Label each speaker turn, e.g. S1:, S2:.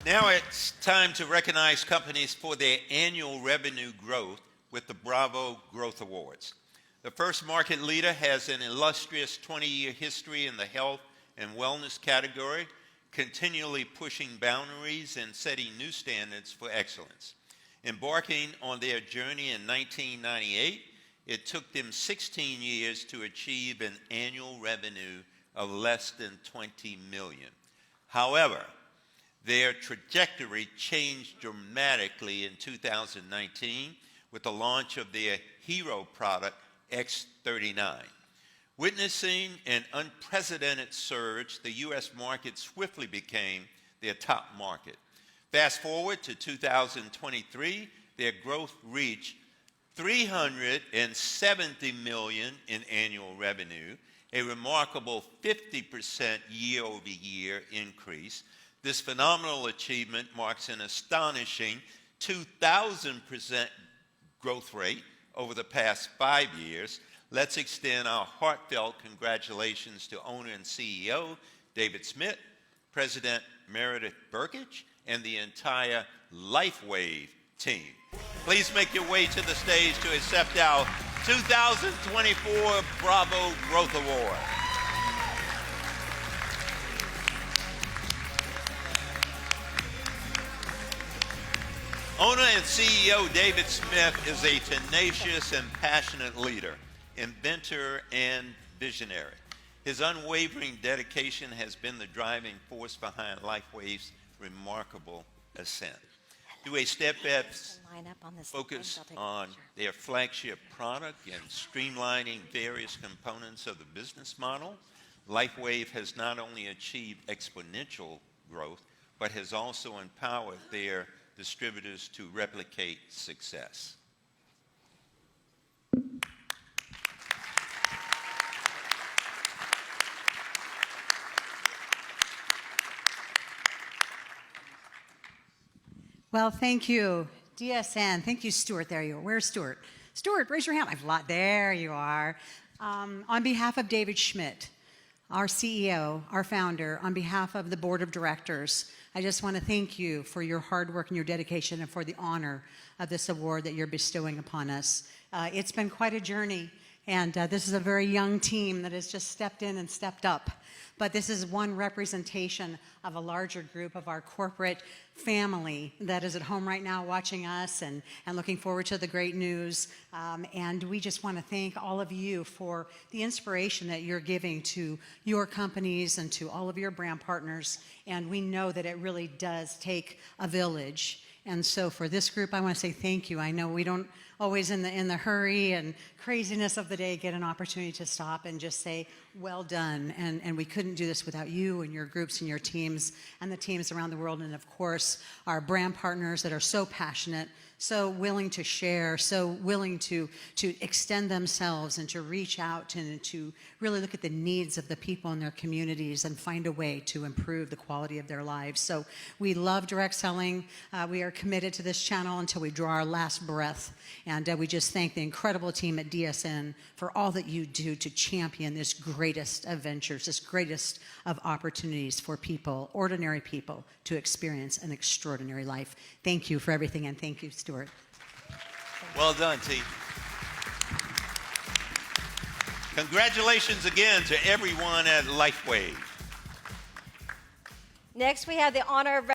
S1: Now it's time to recognize companies for their annual revenue growth with the Bravo Growth Awards. The first market leader has an illustrious 20-year history in the health and wellness category, continually pushing boundaries and setting new standards for excellence. Embarking on their journey in 1998, it took them 16 years to achieve an annual revenue of less than $20 million. However, their trajectory changed dramatically in 2019 with the launch of their hero product, X39. Witnessing an unprecedented surge, the U.S. market swiftly became their top market. Fast forward to 2023, their growth reached $370 million in annual revenue, a remarkable 50% year-over-year increase. This phenomenal achievement marks an astonishing 2,000% growth rate over the past 5 years. Let's extend our heartfelt congratulations to owner and CEO David Smith, President Meredith Burkich, and the entire LifeWave team. Please make your way to the stage to accept our 2024 Bravo Growth Award. Owner and CEO David Smith is a tenacious and passionate leader, inventor, and visionary. His unwavering dedication has been the driving force behind LifeWave's remarkable ascent. Through a steadfast focus on their flagship product and streamlining various components of the business model, LifeWave has not only achieved exponential growth, but has also empowered their distributors to replicate success.
S2: Well, thank you, DSN. Thank you, Stuart. There you are. Where's Stuart? Stuart, raise your hand. There you are. On behalf of David Schmidt, our CEO, our founder, on behalf of the board of directors, I just want to thank you for your hard work and your dedication and for the honor of this award that you're bestowing upon us. It's been quite a journey, and this is a very young team that has just stepped in and stepped up. But this is one representation of a larger group of our corporate family that is at home right now watching us and looking forward to the great news. And we just want to thank all of you for the inspiration that you're giving to your companies and to all of your brand partners. And we know that it really does take a village. And so for this group, I want to say thank you. I know we don't always in the hurry and craziness of the day get an opportunity to stop and just say, well done. And we couldn't do this without you and your groups and your teams and the teams around the world. And of course, our brand partners that are so passionate, so willing to share, so willing to extend themselves and to reach out and to really look at the needs of the people in their communities and find a way to improve the quality of their lives. So we love direct selling. We are committed to this channel until we draw our last breath. And we just thank the incredible team at DSN for all that you do to champion this greatest of ventures, this greatest of opportunities for people, ordinary people, to experience an extraordinary life. Thank you for everything, and thank you, Stuart.
S1: Well done, team. Congratulations again to everyone at LifeWave.
S3: Next, we have the honor of